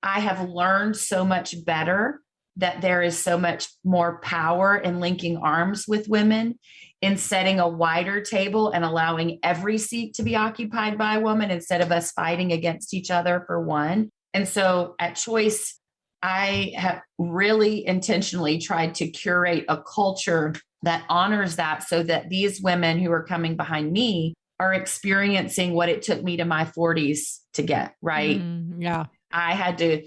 I have learned so much better that there is so much more power in linking arms with women, in setting a wider table and allowing every seat to be occupied by a woman instead of us fighting against each other for one. And so at Choice, I have really intentionally tried to curate a culture that honors that, so that these women who are coming behind me are experiencing what it took me to my 40s to get, right? Yeah. I had to,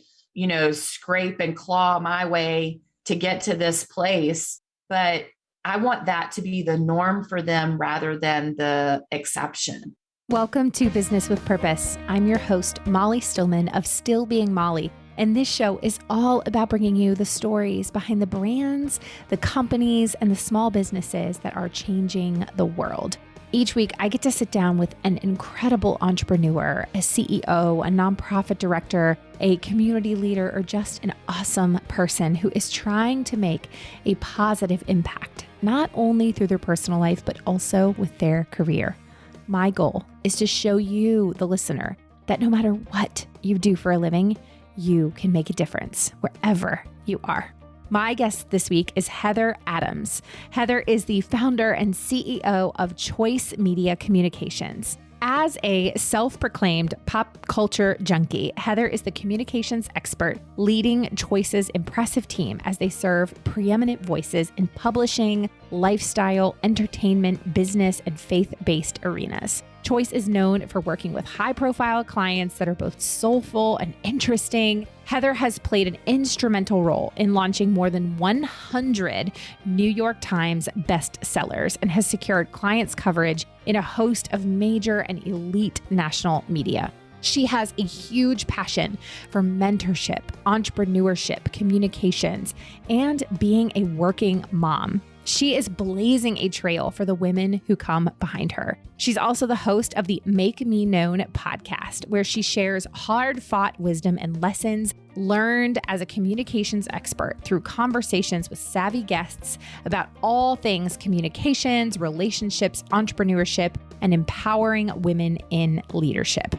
scrape and claw my way to get to this place. But I want that to be the norm for them rather than the exception. Welcome to Business with Purpose. I'm your host, Molly Stillman of Still Being Molly. And this show is all about bringing you the stories behind the brands, the companies, and the small businesses that are changing the world. Each week, I get to sit down with an incredible entrepreneur, a CEO, a nonprofit director, a community leader, or just an awesome person who is trying to make a positive impact, not only through their personal life, but also with their career. My goal is to show you, the listener, that no matter what you do for a living, you can make a difference wherever you are. My guest this week is Heather Adams. Heather is the founder and CEO of Choice Media Communications. As a self-proclaimed pop culture junkie, Heather is the communications expert leading Choice's impressive team as they serve preeminent voices in publishing, lifestyle, entertainment, business, and faith-based arenas. Choice is known for working with high-profile clients that are both soulful and interesting. Heather has played an instrumental role in launching more than 100 New York Times bestsellers and has secured clients' coverage in a host of major and elite national media. She has a huge passion for mentorship, entrepreneurship, communications, and being a working mom. She is blazing a trail for the women who come behind her. She's also the host of the Make Me Known podcast, where she shares hard-fought wisdom and lessons learned as a communications expert through conversations with savvy guests about all things communications, relationships, entrepreneurship, and empowering women in leadership.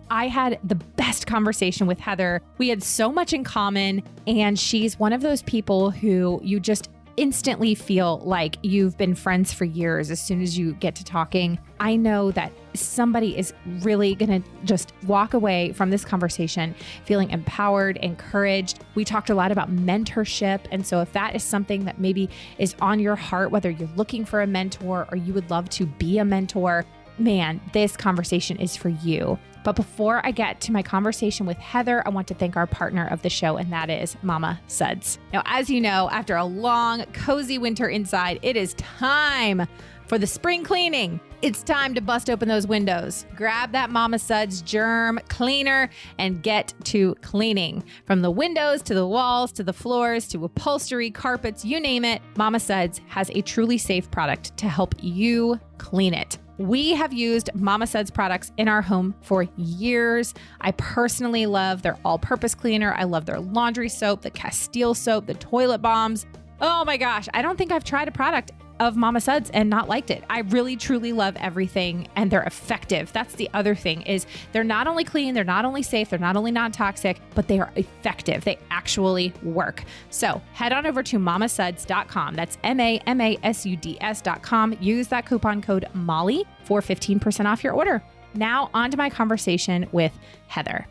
I had the best conversation with Heather. We had so much in common, and she's one of those people who you just instantly feel like you've been friends for years as soon as you get to talking. I know that somebody is really going to just walk away from this conversation feeling empowered, encouraged. We talked a lot about mentorship. And so if that is something that maybe is on your heart, whether you're looking for a mentor or you would love to be a mentor, man, this conversation is for you. But before I get to my conversation with Heather, I want to thank our partner of the show, and that is Mama Suds. Now, as you know, after a long, cozy winter inside, it is time for the spring cleaning. It's time to bust open those windows, grab that Mama Suds germ cleaner, and get to cleaning. From the windows to the walls to the floors to upholstery, carpets, you name it, Mama Suds has a truly safe product to help you clean it. We have used Mama Suds products in our home for years. I personally love their all-purpose cleaner. I love their laundry soap, the Castile soap, the toilet bombs. Oh my gosh, I don't think I've tried a product of Mama Suds and not liked it. I really, truly love everything, and they're effective. That's the other thing, is they're not only clean, they're not only safe, they're not only non-toxic, but they are effective. They actually work. So head on over to mamasuds.com. That's MAMASUDS.com. Use that coupon code MOLLY for 15% off your order. Now on to my conversation with Heather.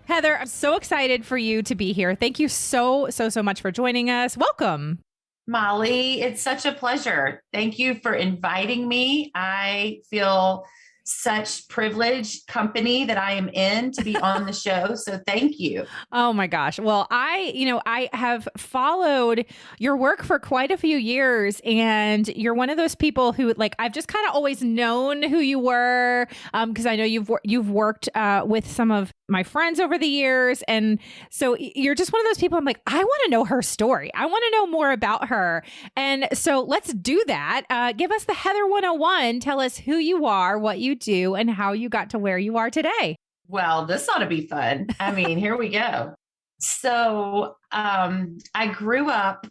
Heather, I'm so excited for you to be here. Thank you so much for joining us. Welcome. Molly, it's such a pleasure. Thank you for inviting me. I feel such privileged company that I am in to be on the show. So thank you. Oh my gosh. Well, I have followed your work for quite a few years, and you're one of those people who, like, I've just kind of always known who you were, because I know you've worked with some of my friends over the years. And so you're just one of those people I'm like, I want to know her story. I want to know more about her. And so let's do that. Give us the Heather 101. Tell us who you are, what you do, and how you got to where you are today. Well, this ought to be fun. I mean, here we go. So I grew up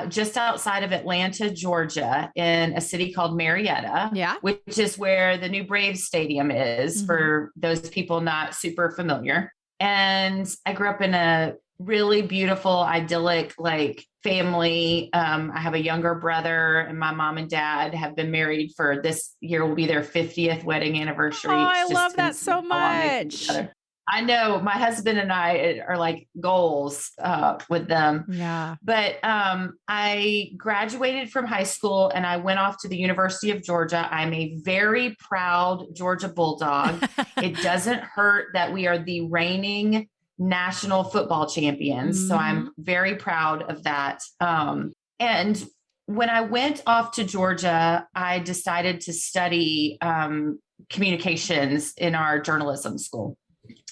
just outside of Atlanta, Georgia, in a city called Marietta, which is where the new Braves Stadium is, for those people not super familiar. And I grew up in a really beautiful, idyllic, like family. I have a younger brother, and my mom and dad have been married for this year will be their 50th wedding anniversary. Oh, It's I just love that so insane how long they've been much. together. I know my husband and I are like goals with them. Yeah. But I graduated from high school and I went off to the University of Georgia. I'm a very proud Georgia Bulldog. It doesn't hurt that we are the reigning national football champions. So I'm very proud of that. And when I went off to Georgia, I decided to study communications in our journalism school.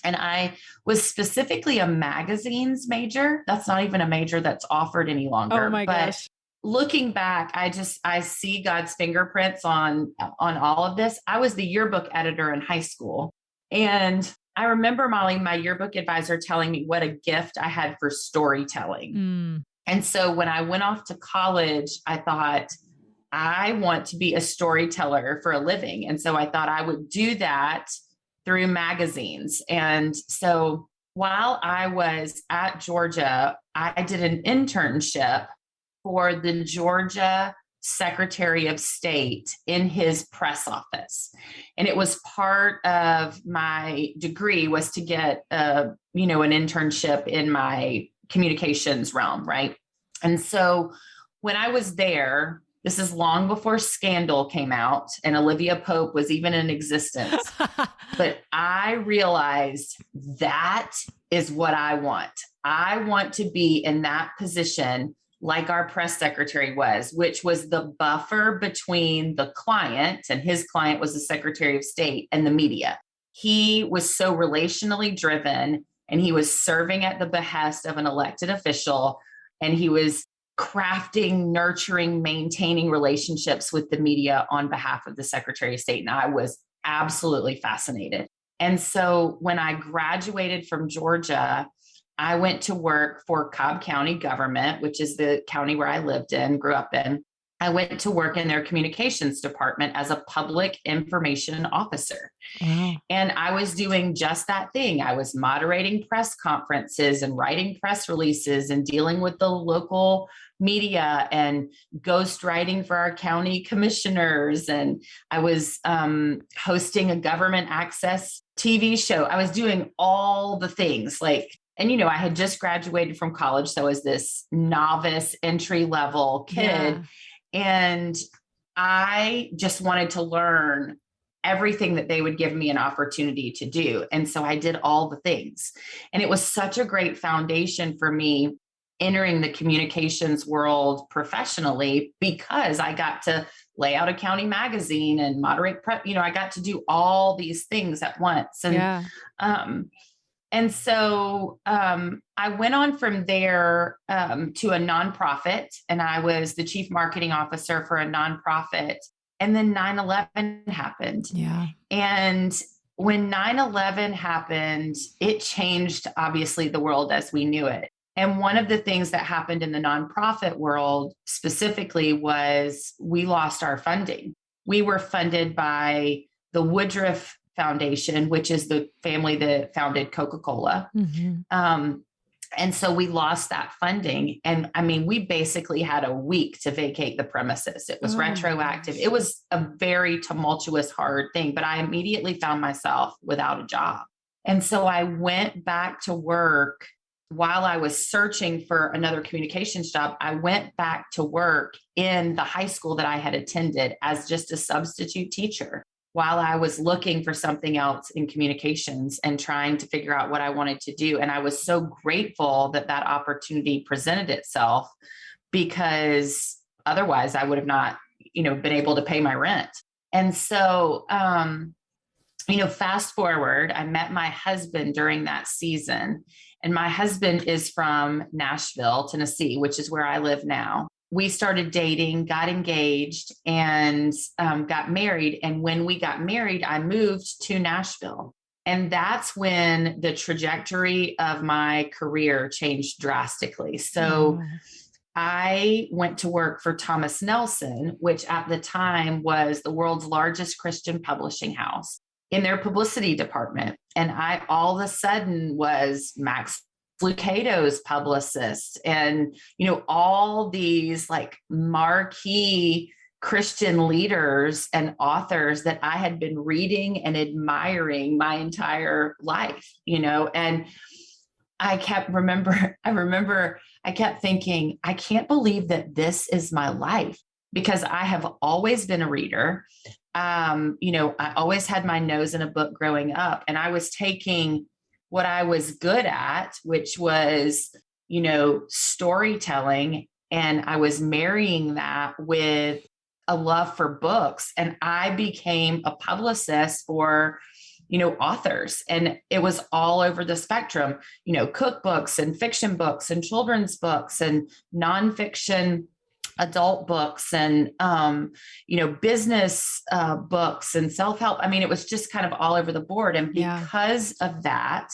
And I was specifically a magazines major. That's not even a major that's offered any longer. Oh my gosh. Looking back, I see God's fingerprints on all of this. I was the yearbook editor in high school. And I remember, Molly, my yearbook advisor telling me what a gift I had for storytelling. And so when I went off to college, I thought, I want to be a storyteller for a living. And so I thought I would do that through magazines. And so while I was at Georgia, I did an internship for the Georgia Secretary of State in his press office. And it was part of my degree was to get an internship in my communications realm, right? And so when I was there, this is long before Scandal came out and Olivia Pope was even in existence. But I realized that is what I want. I want to be in that position like our press secretary was, which was the buffer between the client, and his client was the Secretary of State, and the media. He was so relationally driven, and he was serving at the behest of an elected official, and he was crafting, nurturing, maintaining relationships with the media on behalf of the Secretary of State. And I was absolutely fascinated. And so when I graduated from Georgia, I went to work for Cobb County government, which is the county where I lived in, grew up in. I went to work in their communications department as a public information officer. Wow. And I was doing just that thing. I was moderating press conferences and writing press releases and dealing with the local media and ghostwriting for our county commissioners. And I was hosting a government access TV show. I was doing all the things and I had just graduated from college. So I was this novice entry level kid. Yeah. And I just wanted to learn everything that they would give me an opportunity to do. And so I did all the things. And it was such a great foundation for me entering the communications world professionally, because I got to lay out a county magazine and moderate prep. I got to do all these things at once. And, yeah. And so I went on from there to a nonprofit, and I was the chief marketing officer for a nonprofit. And then 9/11 happened. Yeah. And when 9/11 happened, it changed, obviously, the world as we knew it. And one of the things that happened in the nonprofit world specifically was we lost our funding. We were funded by the Woodruff Foundation, which is the family that founded Coca-Cola. Mm-hmm. And so we lost that funding. And I mean, we basically had a week to vacate the premises. It was retroactive. It was a very tumultuous, hard thing, but I immediately found myself without a job. And so I went back to work while I was searching for another communications job. I went back to work in the high school that I had attended as just a substitute teacher, while I was looking for something else in communications and trying to figure out what I wanted to do. And I was so grateful that that opportunity presented itself, because otherwise I would have not, been able to pay my rent. And so, fast forward, I met my husband during that season, and my husband is from Nashville, Tennessee, which is where I live now. We started dating, got engaged, and got married. And when we got married, I moved to Nashville. And that's when the trajectory of my career changed drastically. So I went to work for Thomas Nelson, which at the time was the world's largest Christian publishing house, in their publicity department. And I all of a sudden was Max Lucado's publicist and, all these like marquee Christian leaders and authors that I had been reading and admiring my entire life, and I kept thinking, I can't believe that this is my life, because I have always been a reader. I always had my nose in a book growing up, and I was taking what I was good at, which was, storytelling. And I was marrying that with a love for books. And I became a publicist for, authors. And it was all over the spectrum, cookbooks and fiction books and children's books and nonfiction adult books and, business books and self-help. I mean, it was just kind of all over the board. And because of that,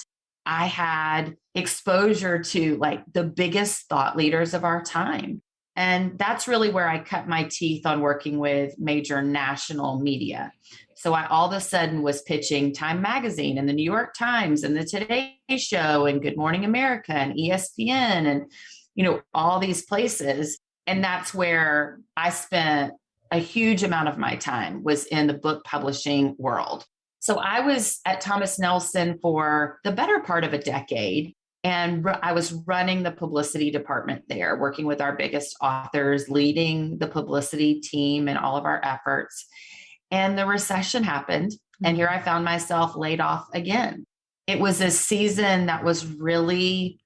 I had exposure to like the biggest thought leaders of our time. And that's really where I cut my teeth on working with major national media. So I all of a sudden was pitching Time Magazine and the New York Times and the Today Show and Good Morning America and ESPN and, all these places. And that's where I spent a huge amount of my time, was in the book publishing world. So I was at Thomas Nelson for the better part of a decade. And I was running the publicity department there, working with our biggest authors, leading the publicity team and all of our efforts. And the recession happened. And here I found myself laid off again. It was a season that was really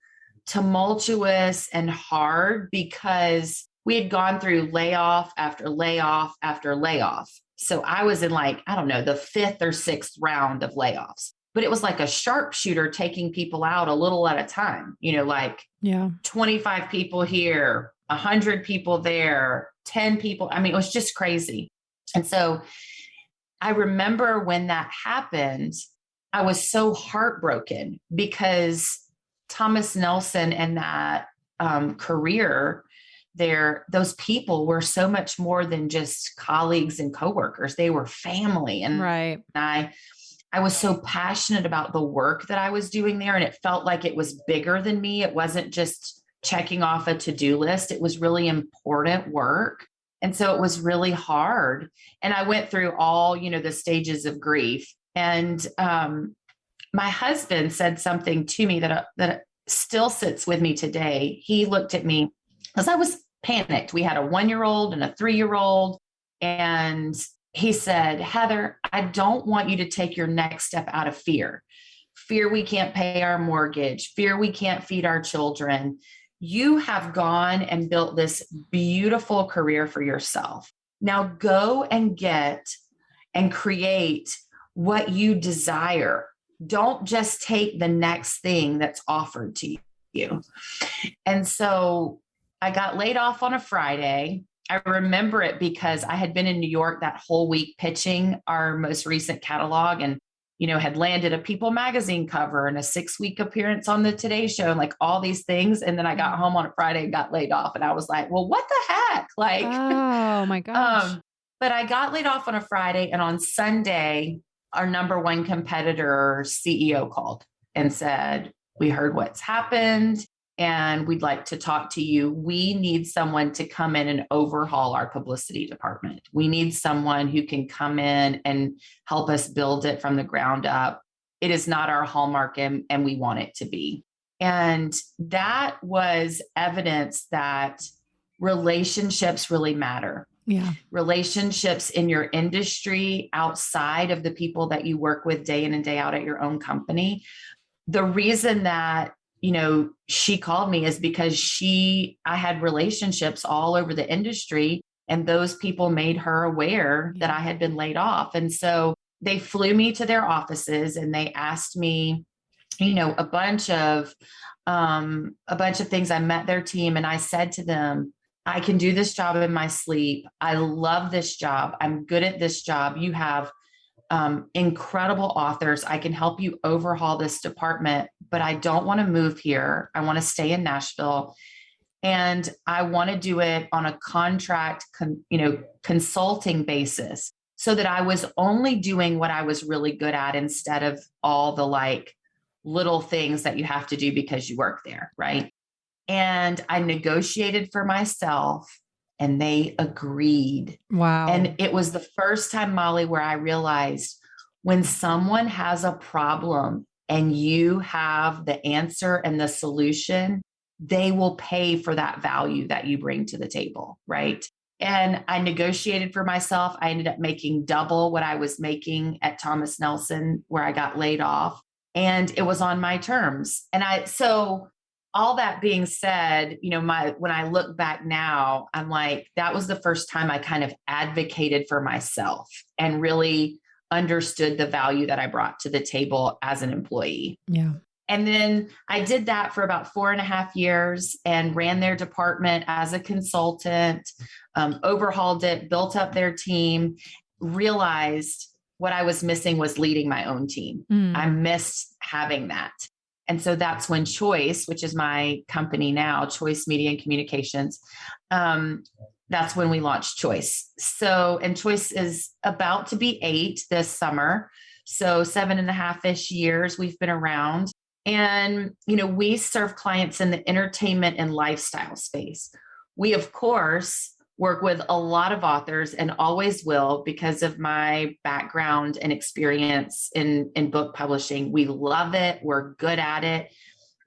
tumultuous and hard, because we had gone through layoff after layoff after layoff. So I was in the fifth or sixth round of layoffs, but it was like a sharpshooter taking people out a little at a time, 25 people here, 100 people there, 10 people. I mean, it was just crazy. And so I remember when that happened, I was so heartbroken, because Thomas Nelson and that career there, those people were so much more than just colleagues and coworkers. They were family. And right. I was so passionate about the work that I was doing there. And it felt like it was bigger than me. It wasn't just checking off a to-do list. It was really important work. And so it was really hard. And I went through all, the stages of grief. And my husband said something to me that still sits with me today. He looked at me because I was panicked. We had a 1-year-old and a 3-year-old. And he said, Heather, I don't want you to take your next step out of fear. Fear we can't pay our mortgage. Fear we can't feed our children. You have gone and built this beautiful career for yourself. Now go and get and create what you desire. Don't just take the next thing that's offered to you. And so I got laid off on a Friday. I remember it because I had been in New York that whole week pitching our most recent catalog and, had landed a People magazine cover and a 6-week appearance on the Today Show and like all these things. And then I got home on a Friday and got laid off. And I was like, well, what the heck? Like, oh my gosh. But I got laid off on a Friday, and on Sunday, our number one competitor CEO called and said, we heard what's happened and we'd like to talk to you. We need someone to come in and overhaul our publicity department. We need someone who can come in and help us build it from the ground up. It is not our hallmark, and we want it to be. And that was evidence that relationships really matter. Yeah. Relationships in your industry, outside of the people that you work with day in and day out at your own company. The reason that, she called me is because I had relationships all over the industry, and those people made her aware that I had been laid off. And so they flew me to their offices and they asked me, a bunch of things. I met their team and I said to them, I can do this job in my sleep. I love this job. I'm good at this job. You have incredible authors. I can help you overhaul this department, but I don't want to move here. I want to stay in Nashville, and I want to do it on a contract, consulting basis. so that I was only doing what I was really good at instead of all the like little things that you have to do because you work there. Right. And I negotiated for myself and they agreed. Wow. And it was the first time, Molly, where I realized when someone has a problem and you have the answer and the solution, they will pay for that value that you bring to the table. Right. And I negotiated for myself. I ended up making double what I was making at Thomas Nelson, where I got laid off, and it was on my terms. So all that being said, when I look back now, I'm like, that was the first time I kind of advocated for myself and really understood the value that I brought to the table as an employee. Yeah. And then I did that for about 4.5 years and ran their department as a consultant, overhauled it, built up their team, realized what I was missing was leading my own team. I missed having that. And so that's when Choice, which is my company now, Choice Media and Communications, that's when we launched Choice. And Choice is about to be 8 this summer. So 7.5-ish years we've been around. And, we serve clients in the entertainment and lifestyle space. We, of course, work with a lot of authors and always will because of my background and experience in book publishing. We love it. We're good at it.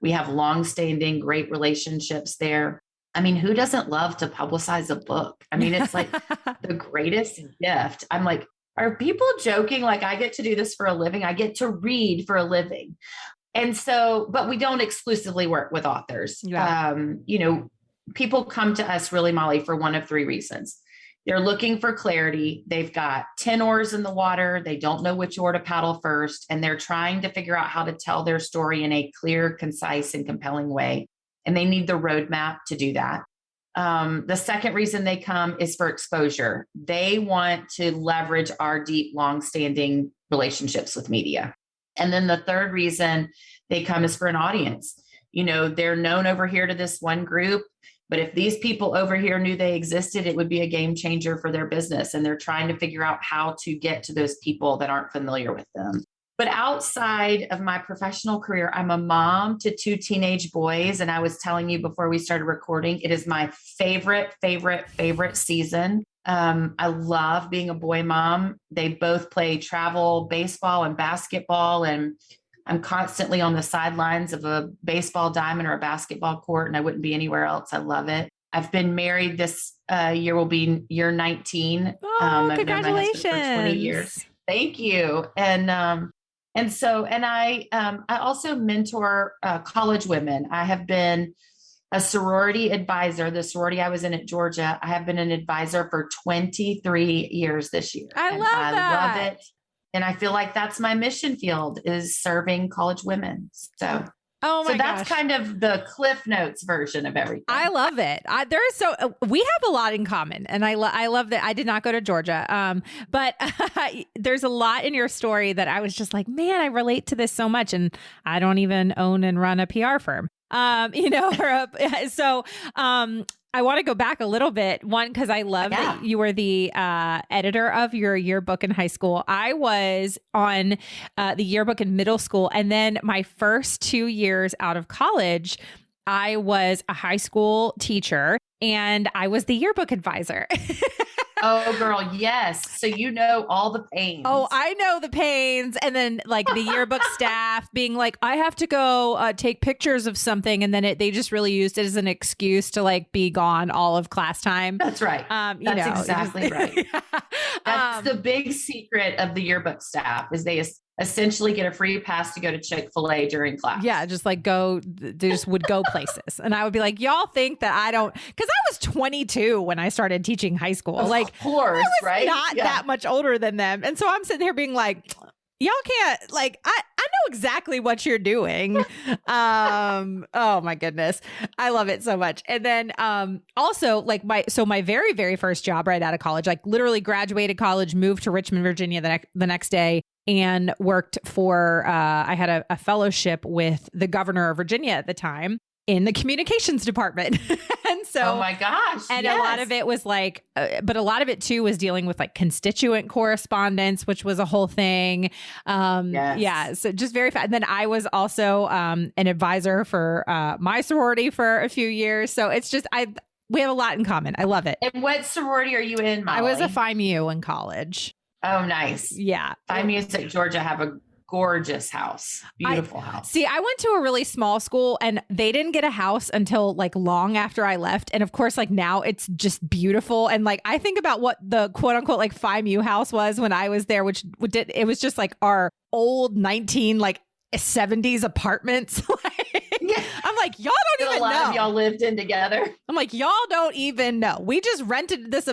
We have longstanding, great relationships there. I mean, who doesn't love to publicize a book? I mean, it's like the greatest gift. I'm like, are people joking? Like, I get to do this for a living. I get to read for a living. And so, but we don't exclusively work with authors. Yeah. People come to us really, Molly, for one of 3 reasons. They're looking for clarity. They've got 10 oars in the water. They don't know which oar to paddle first. And they're trying to figure out how to tell their story in a clear, concise, and compelling way. And they need the roadmap to do that. The second reason they come is for exposure. They want to leverage our deep, longstanding relationships with media. And then the third reason they come is for an audience. They're known over here to this one group, but if these people over here knew they existed, it would be a game changer for their business. And they're trying to figure out how to get to those people that aren't familiar with them. But outside of my professional career, I'm a mom to 2 teenage boys. And I was telling you before we started recording, it is my favorite season. I love being a boy mom. They both play travel baseball and basketball, and I'm constantly on the sidelines of a baseball diamond or a basketball court, and I wouldn't be anywhere else. I love it. I've been married this year will be year 19. Oh, congratulations. I've known my husband for 20 years. Thank you. And I also mentor college women. I have been a sorority advisor. The sorority I was in at Georgia, I have been an advisor for 23 years this year. I love it. And I feel like that's my mission field, is serving college women. So that's kind of the Cliff Notes version of everything. I love it. We have a lot in common, and I love that. I did not go to Georgia, but there's a lot in your story that I was just like, man, I relate to this so much, and I don't even own and run a PR firm. I want to go back a little bit. One, because I love that you were the editor of your yearbook in high school. I was on the yearbook in middle school. And then my first 2 years out of college, I was a high school teacher and I was the yearbook advisor. Oh, girl. Yes. So all the pains. Oh, I know the pains. And then like the yearbook staff being like, I have to go take pictures of something. And then they just really used it as an excuse to like be gone all of class time. That's right. That's exactly right. That's the big secret of the yearbook staff, is they essentially get a free pass to go to Chick-fil-A during class. Yeah, just like they just would go places. And I would be like, y'all think that I don't, because I was 22 when I started teaching high school. Of course, I was right? Not that much older than them. And so I'm sitting here being like, y'all can't, like, I know exactly what you're doing. Oh my goodness. I love it so much. And then also like my very, very first job right out of college, like literally graduated college, moved to Richmond, Virginia the next day, and worked for, I had a fellowship with the governor of Virginia at the time in the communications department. And Oh my gosh. And yes. a lot of it was like, but a lot of it too was dealing with like constituent correspondence, which was a whole thing. Yes. Yeah. So just very fast. And then I was also an advisor for my sorority for a few years. So it's just, we have a lot in common. I love it. And what sorority are you in, Molly? I was a Phi Mu in college. Oh, nice. Yeah. Phi Mu's at Georgia have a gorgeous house. Beautiful house. See, I went to a really small school and they didn't get a house until like long after I left. And of course, like now it's just beautiful. And like, I think about what the quote unquote like Phi Mu house was when I was there, which it was just like our old 70s apartments. I'm like, y'all don't even know. Y'all lived in together. I'm like, y'all don't even know. We just rented this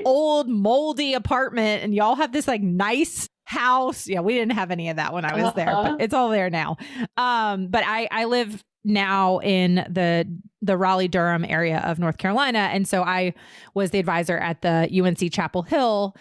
old moldy apartment and y'all have this like nice house. Yeah, we didn't have any of that when I was there, but it's all there now. But I live now in the Raleigh-Durham area of North Carolina. And so I was the advisor at the UNC Chapel Hill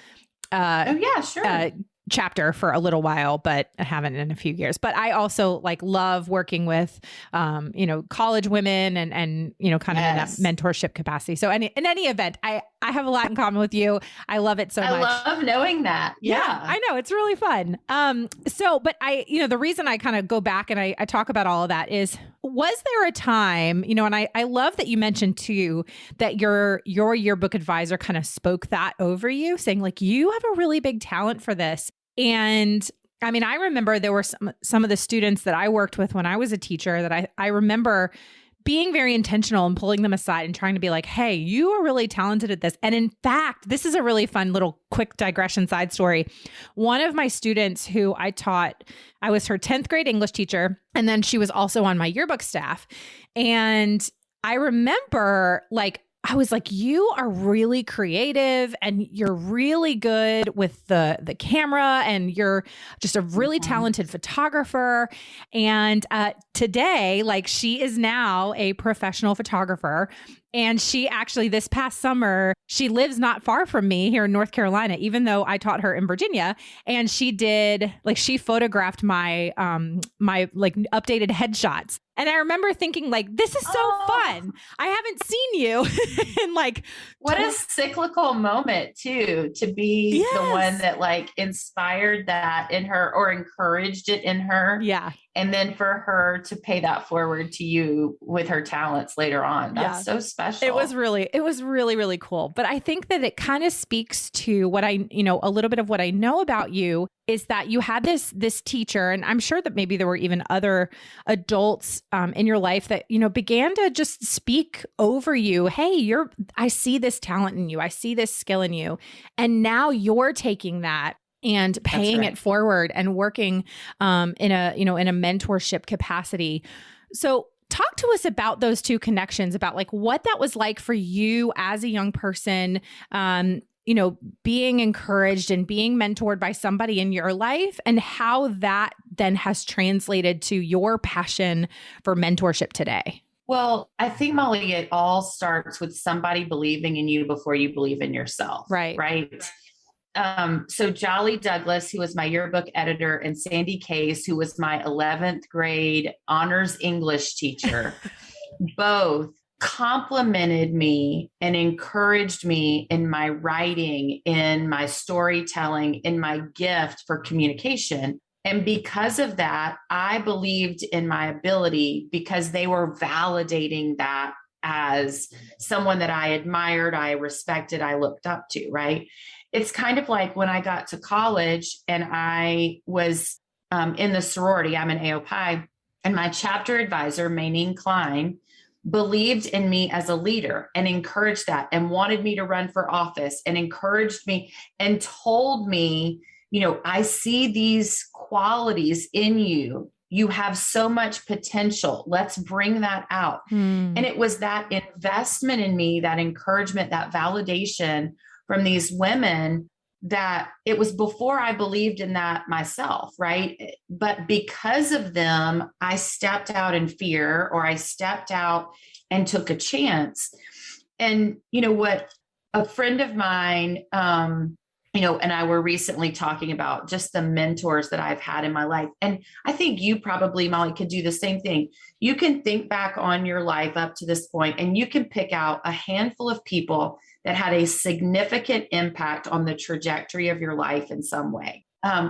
chapter for a little while, but I haven't in a few years. But I also like love working with, college women and kind of in that mentorship capacity. So in any event, I have a lot in common with you. I love it so much. I love knowing that. Yeah. I know. It's really fun. But the reason I kind of go back and I talk about all of that is, was there a time, and I love that you mentioned too, that your yearbook advisor kind of spoke that over you, saying like, you have a really big talent for this. And I mean, I remember there were some of the students that I worked with when I was a teacher that I remember being very intentional and pulling them aside and trying to be like, hey, you are really talented at this. And in fact, this is a really fun little quick digression side story. One of my students who I taught, I was her 10th grade English teacher. And then she was also on my yearbook staff. And I remember I was like, you are really creative and you're really good with the camera and you're just a really talented photographer. And today, she is now a professional photographer. And she actually, this past summer, she lives not far from me here in North Carolina, even though I taught her in Virginia. And she did, she photographed my updated headshots. And I remember thinking this is so fun. I haven't seen you in what a cyclical moment too, to be the one that inspired that in her or encouraged it in her. Yeah. And then for her to pay that forward to you with her talents later on. That's so special. It was really, really cool. But I think that it kind of speaks to what a little bit of what I know about you is that you had this teacher, and I'm sure that maybe there were even other adults in your life that, began to just speak over you. Hey, I see this talent in you. I see this skill in you. And now you're taking that and paying it forward and working in a mentorship capacity. So talk to us about those two connections, about what that was like for you as a young person, being encouraged and being mentored by somebody in your life, and how that then has translated to your passion for mentorship today. Well, I think, Molly, it all starts with somebody believing in you before you believe in yourself. Right. So Jolly Douglas, who was my yearbook editor, and Sandy Case, who was my 11th grade honors English teacher, both complimented me and encouraged me in my writing, in my storytelling, in my gift for communication. And because of that, I believed in my ability because they were validating that as someone that I admired, I respected, I looked up to, right? It's kind of like when I got to college and I was in the sorority, I'm an AOPI, and my chapter advisor, Mayneen Klein, believed in me as a leader and encouraged that and wanted me to run for office and encouraged me and told me, I see these qualities in you. You have so much potential. Let's bring that out. And it was that investment in me, that encouragement, that validation from these women, that it was before I believed in that myself, right? But because of them, I stepped out in fear, or I stepped out and took a chance. And you know what? A friend of mine and I were recently talking about just the mentors that I've had in my life. And I think you probably, Molly, could do the same thing. You can think back on your life up to this point, and you can pick out a handful of people that had a significant impact on the trajectory of your life in some way.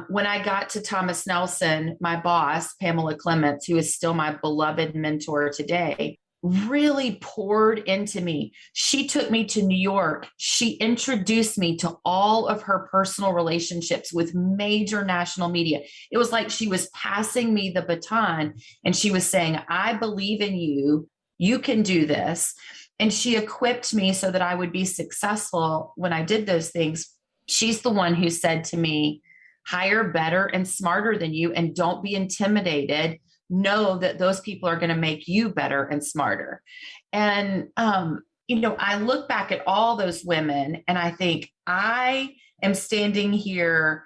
When I got to Thomas Nelson, my boss, Pamela Clements, who is still my beloved mentor today, really poured into me. She took me to New York. She introduced me to all of her personal relationships with major national media. It was like she was passing me the baton, and she was saying, I believe in you. You can do this. And she equipped me so that I would be successful when I did those things. She's the one who said to me, hire better and smarter than you, and don't be intimidated. Know that those people are going to make you better and smarter. And, I look back at all those women, and I think I am standing here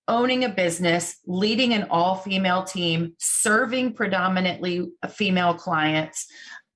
owning a business, leading an all-female team, serving predominantly female clients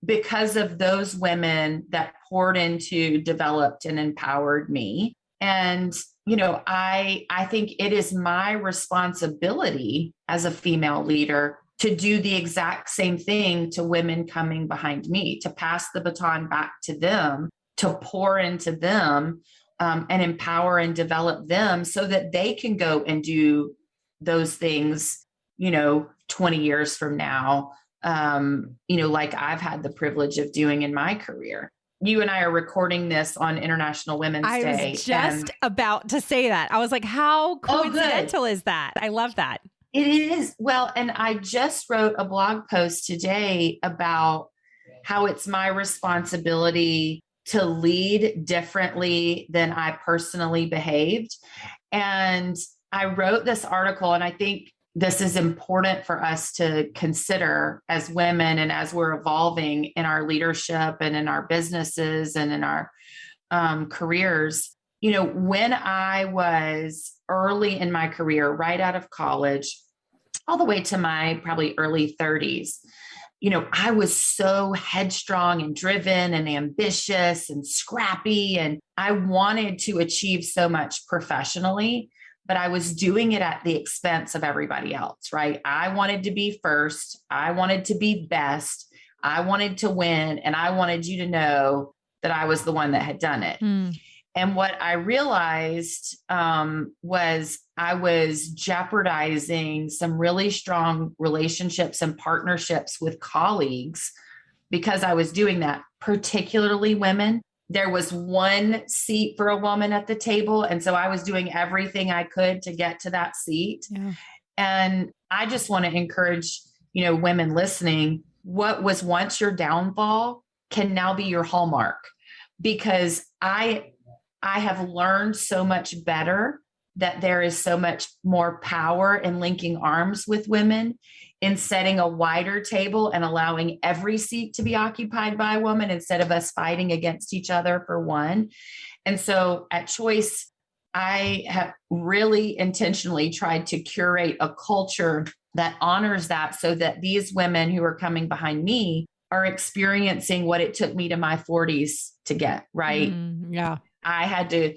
because of those women that poured into, developed, and empowered me. And I think it is my responsibility as a female leader to do the exact same thing to women coming behind me, to pass the baton back to them, to pour into them, and empower and develop them so that they can go and do those things, 20 years from now, like I've had the privilege of doing in my career. You and I are recording this on International Women's Day. I was just about to say that. I was like, how coincidental is that? I love that. It is. Well, and I just wrote a blog post today about how it's my responsibility to lead differently than I personally behaved. And I wrote this article, and I think this is important for us to consider as women and as we're evolving in our leadership and in our businesses and in our careers. When I was early in my career, right out of college, all the way to my probably early 30s, I was so headstrong and driven and ambitious and scrappy, and I wanted to achieve so much professionally, but I was doing it at the expense of everybody else, right? I wanted to be first. I wanted to be best. I wanted to win. And I wanted you to know that I was the one that had done it. And what I realized was I was jeopardizing some really strong relationships and partnerships with colleagues because I was doing that, particularly women. There was one seat for a woman at the table. And so I was doing everything I could to get to that seat. Yeah. And I just want to encourage, women listening, what was once your downfall can now be your hallmark, because I have learned so much better that there is so much more power in linking arms with women, in setting a wider table and allowing every seat to be occupied by a woman instead of us fighting against each other for one. And so at Choice, I have really intentionally tried to curate a culture that honors that, so that these women who are coming behind me are experiencing what it took me to my 40s to get, right? Yeah. I had to,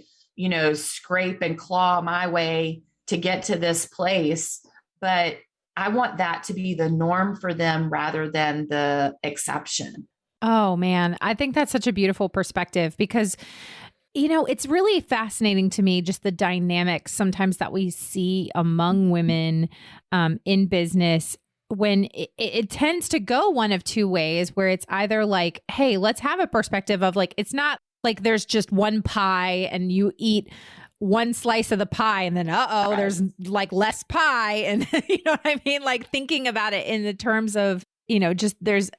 scrape and claw my way to get to this place, but I want that to be the norm for them rather than the exception. Oh man, I think that's such a beautiful perspective, because it's really fascinating to me, just the dynamics sometimes that we see among women in business, when it tends to go one of two ways, where it's either like, hey, let's have a perspective of like, it's not like there's just one pie and you eat one slice of the pie and then, right, there's like less pie. And you know what I mean? Like thinking about it in the terms of, just there's,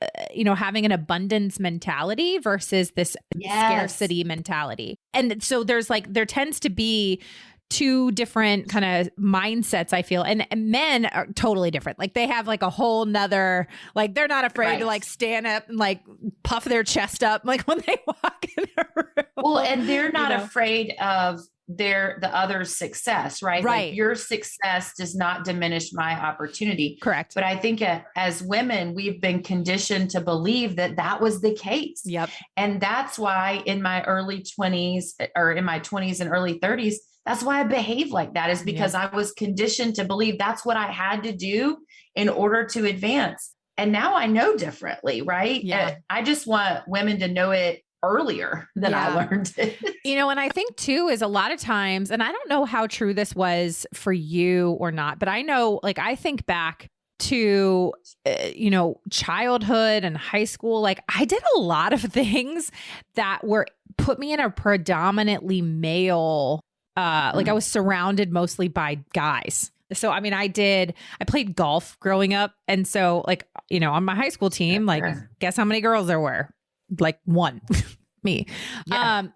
having an abundance mentality versus this scarcity mentality. And so there tends to be two different kind of mindsets, I feel. And men are totally different. Like they have like a whole nother, like they're not afraid to like stand up and like puff their chest up like when they walk in a room. Well, and they're not afraid of the other's success, right? Right. Like your success does not diminish my opportunity. Correct. But I think as women, we've been conditioned to believe that was the case. Yep. And that's why in my early 20s or in my 20s and early 30s, that's why I behave like that, is because I was conditioned to believe that's what I had to do in order to advance. And now I know differently, right? Yeah. I just want women to know it earlier than I learned it. And I think too, is a lot of times, and I don't know how true this was for you or not, but I know, like, I think back to, childhood and high school, like I did a lot of things that put me in a predominantly male, like I was surrounded mostly by guys. So, I mean, I played golf growing up. And so like, on my high school team, like, guess how many girls there were? Like one, me, and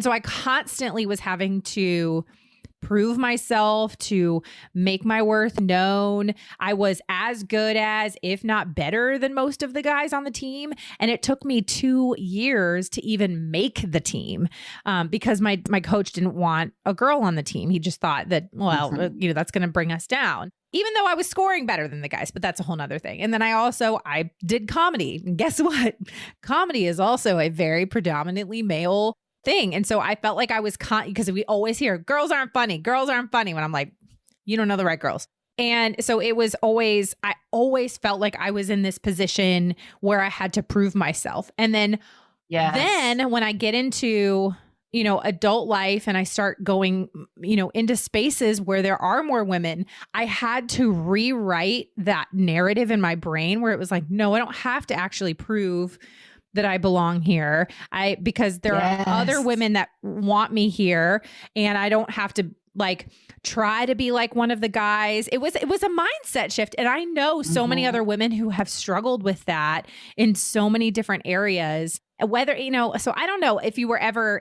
so I constantly was having to prove myself, to make my worth known. I was as good as, if not better than most of the guys on the team. And it took me 2 years to even make the team, because my coach didn't want a girl on the team. He just thought that, that's going to bring us down, even though I was scoring better than the guys, but that's a whole nother thing. And then I did comedy. And guess what? Comedy is also a very predominantly male thing. And so I felt like I was because we always hear girls aren't funny when I'm like, you don't know the right girls. And so I always felt like I was in this position where I had to prove myself. And then when I get into, adult life and I start going, into spaces where there are more women, I had to rewrite that narrative in my brain where it was like, no, I don't have to actually prove that I belong here. Because there are other women that want me here, and I don't have to like try to be like one of the guys. It was a mindset shift. And I know so many other women who have struggled with that in so many different areas. Whether, so I don't know if you ever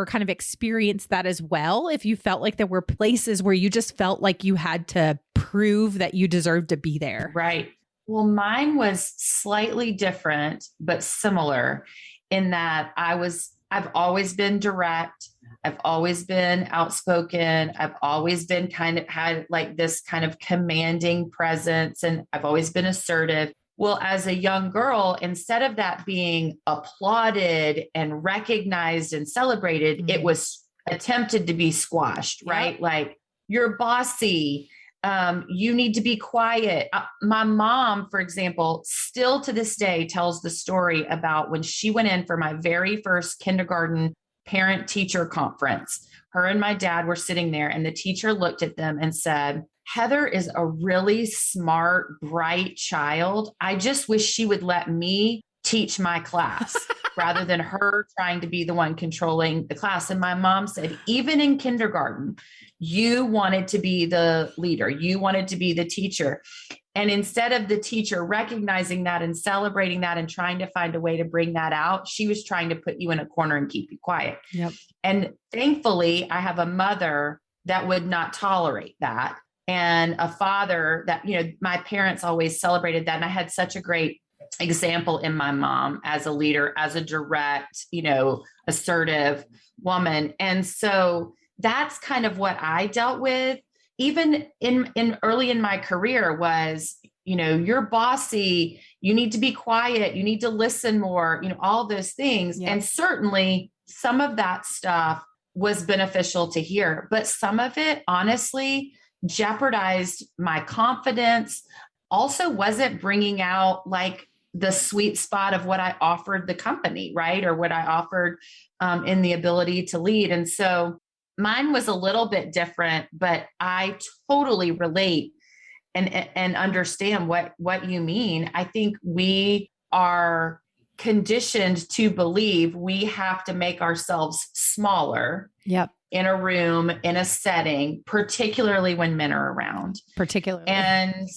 kind of experienced that as well, if you felt like there were places where you just felt like you had to prove that you deserved to be there. Right. Well, mine was slightly different, but similar in that I've always been direct. I've always been outspoken. I've always been had like this kind of commanding presence, and I've always been assertive. Well, as a young girl, instead of that being applauded and recognized and celebrated, it was attempted to be squashed, right? Like, you're bossy. You need to be quiet. My mom, for example, still to this day tells the story about when she went in for my very first kindergarten parent-teacher conference. Her and my dad were sitting there, and the teacher looked at them and said, "Heather is a really smart, bright child. I just wish she would let me teach my class rather than her trying to be the one controlling the class." And my mom said, even in kindergarten, you wanted to be the leader. You wanted to be the teacher. And instead of the teacher recognizing that and celebrating that and trying to find a way to bring that out, she was trying to put you in a corner and keep you quiet. Yep. And thankfully, I have a mother that would not tolerate that, and a father that, my parents always celebrated that. And I had such a great example in my mom as a leader, as a direct, assertive woman. And so that's kind of what I dealt with. Even in early in my career was, you're bossy, you need to be quiet, you need to listen more, all those things. Yeah. And certainly some of that stuff was beneficial to hear, but some of it honestly jeopardized my confidence. Also wasn't bringing out like the sweet spot of what I offered the company, right? Or what I offered in the ability to lead. And so mine was a little bit different, but I totally relate and understand what you mean. I think we are conditioned to believe we have to make ourselves smaller. Yep. In a room, in a setting, particularly when men are around. Particularly. And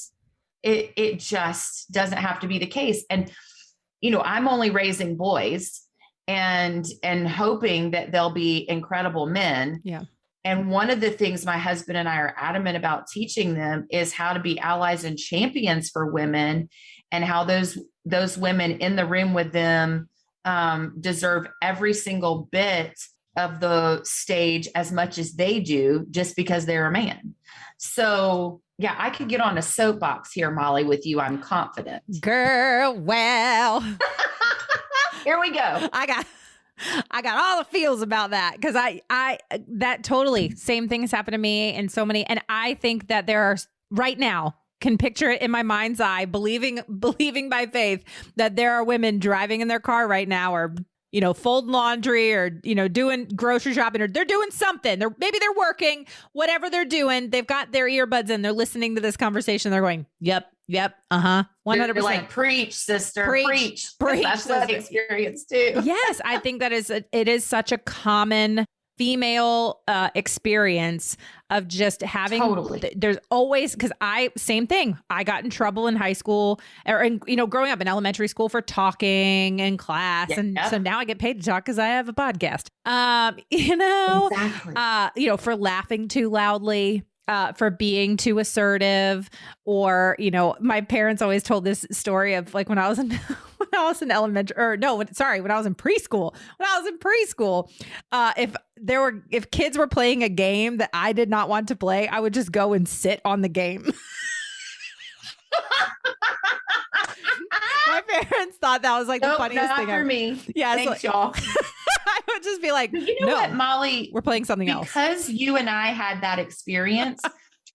it just doesn't have to be the case. And, I'm only raising boys and hoping that they'll be incredible men. Yeah. And one of the things my husband and I are adamant about teaching them is how to be allies and champions for women, and how those women in the room with them deserve every single bit of the stage as much as they do, just because they're a man. So yeah, I could get on a soapbox here, Molly, with you. I'm confident. Girl, well, here we go. I got I got all the feels about that because that totally same thing has happened to me and so many. And I think that there are right now can picture it in my mind's eye, believing by faith that there are women driving in their car right now or, folding laundry or, doing grocery shopping or they're doing something. Maybe they're working, whatever they're doing. They've got their earbuds in. They're listening to this conversation. They're going, yep. 100%. You're like, preach, sister, preach. That's sister. what I experienced too. Yes. I think that it is such a common female experience of just having, there's always, because same thing. I got in trouble in high school or, growing up in elementary school for talking in class. Yeah. And so now I get paid to talk because I have a podcast, exactly. For laughing too loudly. For being too assertive or, my parents always told this story of like when I was in preschool, if kids were playing a game that I did not want to play, I would just go and sit on the game. My parents thought that was like the funniest thing ever. For me. Yeah. Thanks, y'all. I would just be like, you know what, Molly? We're playing something else. Because you and I had that experience,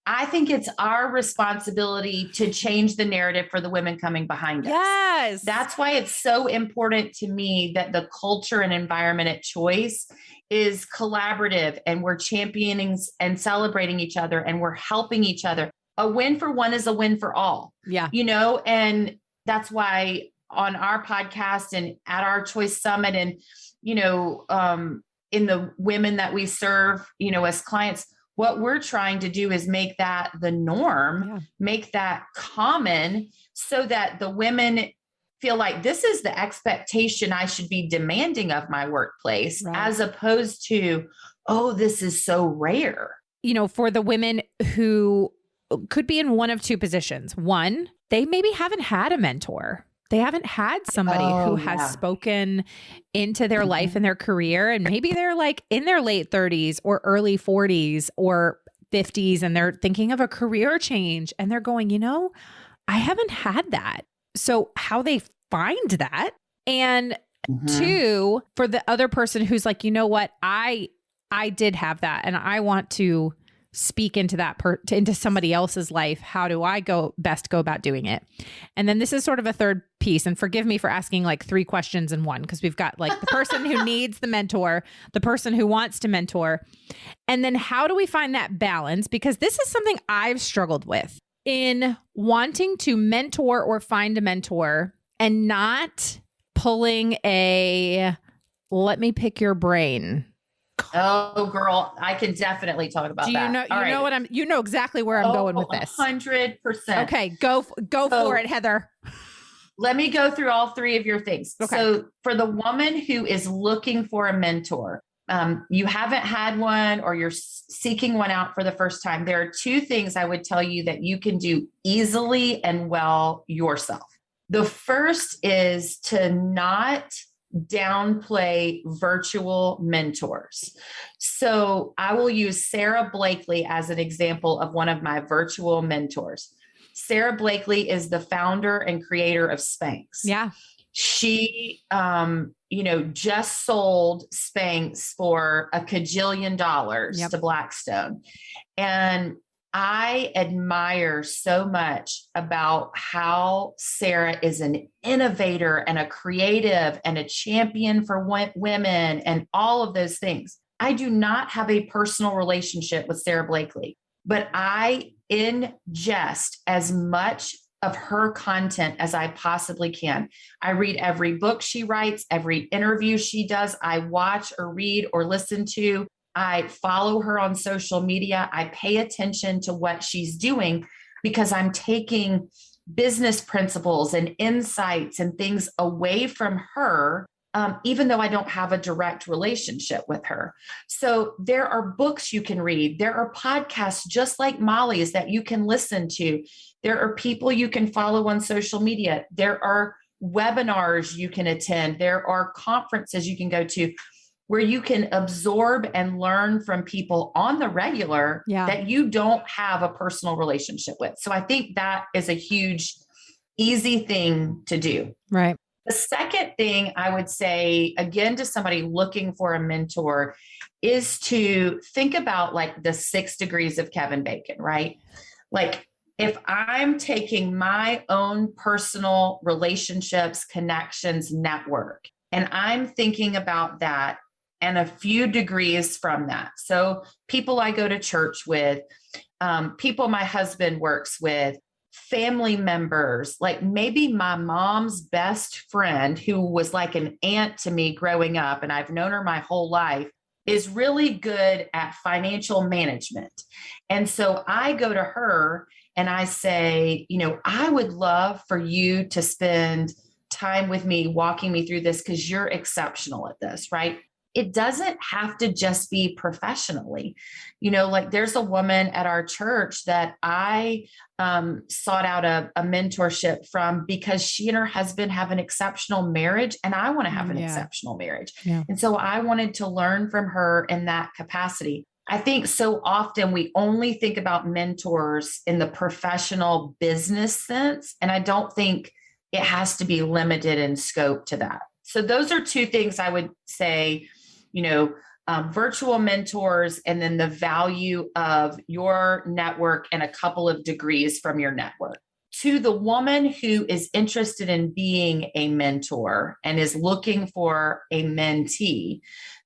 I think it's our responsibility to change the narrative for the women coming behind us. Yes. That's why it's so important to me that the culture and environment at Choice is collaborative and we're championing and celebrating each other and we're helping each other. A win for one is a win for all. Yeah. And that's why on our podcast and at our Choice Summit and, in the women that we serve, as clients, what we're trying to do is make that the norm, make that common so that the women feel like this is the expectation I should be demanding of my workplace, as opposed to, oh, this is so rare. For the women who could be in one of two positions. One, they maybe haven't had a mentor. They haven't had somebody who has spoken into their life and their career. And maybe they're like in their late 30s or early 40s or 50s, and they're thinking of a career change and they're going, I haven't had that. So how they find that. And two, for the other person who's like, you know what, I did have that and I want to speak into that into somebody else's life. How do I go about doing it? And then this is sort of a third piece, and forgive me for asking like three questions in one, because we've got like the person who needs the mentor, the person who wants to mentor, and then how do we find that balance? Because this is something I've struggled with in wanting to mentor or find a mentor and not pulling a let me pick your brain. Oh, girl, I can definitely talk about that. You know exactly where I'm going with this. 100%. Okay, go for it, Heather. Let me go through all three of your things. Okay. So for the woman who is looking for a mentor, you haven't had one or you're seeking one out for the first time, there are two things I would tell you that you can do easily and well yourself. The first is to not downplay virtual mentors. So I will use Sarah Blakely as an example of one of my virtual mentors. Sarah Blakely is the founder and creator of Spanx. Yeah. She, just sold Spanx for $1 kajillion to Blackstone. And I admire so much about how Sarah is an innovator and a creative and a champion for women and all of those things. I do not have a personal relationship with Sarah Blakely, but I ingest as much of her content as I possibly can. I read every book she writes, every interview she does, I watch or read or listen to. I follow her on social media. I pay attention to what she's doing because I'm taking business principles and insights and things away from her, even though I don't have a direct relationship with her. So there are books you can read. There are podcasts just like Molly's that you can listen to. There are people you can follow on social media. There are webinars you can attend. There are conferences you can go to where you can absorb and learn from people on the regular that you don't have a personal relationship with. So I think that is a huge, easy thing to do. Right. The second thing I would say, again, to somebody looking for a mentor is to think about like the 6 degrees of Kevin Bacon, right? Like if I'm taking my own personal relationships, connections, network, and I'm thinking about that and a few degrees from that. So people I go to church with, people my husband works with, family members, like maybe my mom's best friend, who was like an aunt to me growing up, and I've known her my whole life, is really good at financial management. And so I go to her and I say, I would love for you to spend time with me, walking me through this because you're exceptional at this, right? It doesn't have to just be professionally. Like there's a woman at our church that I sought out a mentorship from because she and her husband have an exceptional marriage, and I want to have an exceptional marriage. Yeah. And so I wanted to learn from her in that capacity. I think so often we only think about mentors in the professional business sense, and I don't think it has to be limited in scope to that. So those are 2 things I would say, virtual mentors, and then the value of your network and a couple of degrees from your network. To the woman who is interested in being a mentor and is looking for a mentee,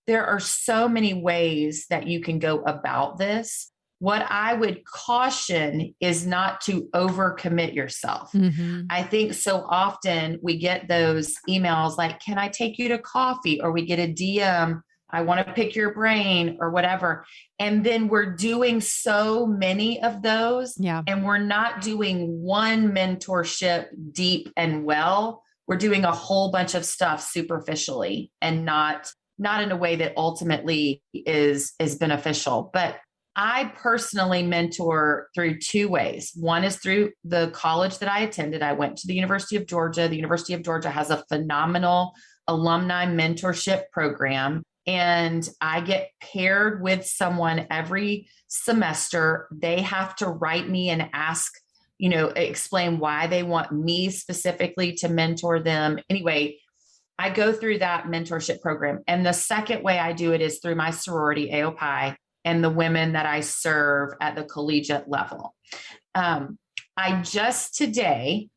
there are so many ways that you can go about this. What I would caution is not to overcommit yourself. Mm-hmm. I think so often we get those emails like, can I take you to coffee? Or we get a DM, I want to pick your brain or whatever. And then we're doing so many of those, and we're not doing one mentorship deep and well. We're doing a whole bunch of stuff superficially and not in a way that ultimately is beneficial. But I personally mentor through 2 ways. One is through the college that I attended. I went to the University of Georgia. The University of Georgia has a phenomenal alumni mentorship program, and I get paired with someone every semester. They have to write me and ask, explain why they want me specifically to mentor them. Anyway, I go through that mentorship program. And the second way I do it is through my sorority, AOPI, and the women that I serve at the collegiate level. I just today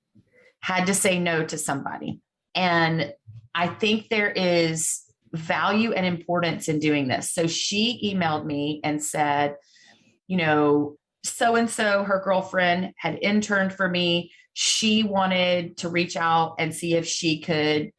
had to say no to somebody. And I think there is value and importance in doing this. So she emailed me and said, so-and-so, her girlfriend had interned for me. She wanted to reach out and see if she could,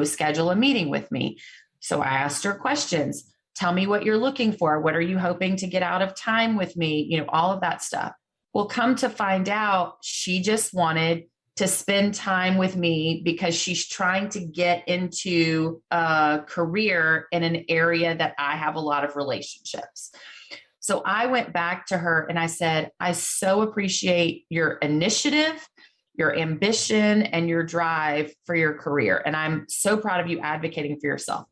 schedule a meeting with me. So I asked her questions. Tell me what you're looking for. What are you hoping to get out of time with me? All of that stuff. Well, come to find out, she just wanted to spend time with me because she's trying to get into a career in an area that I have a lot of relationships. So I went back to her and I said, I so appreciate your initiative, your ambition, and your drive for your career. And I'm so proud of you advocating for yourself.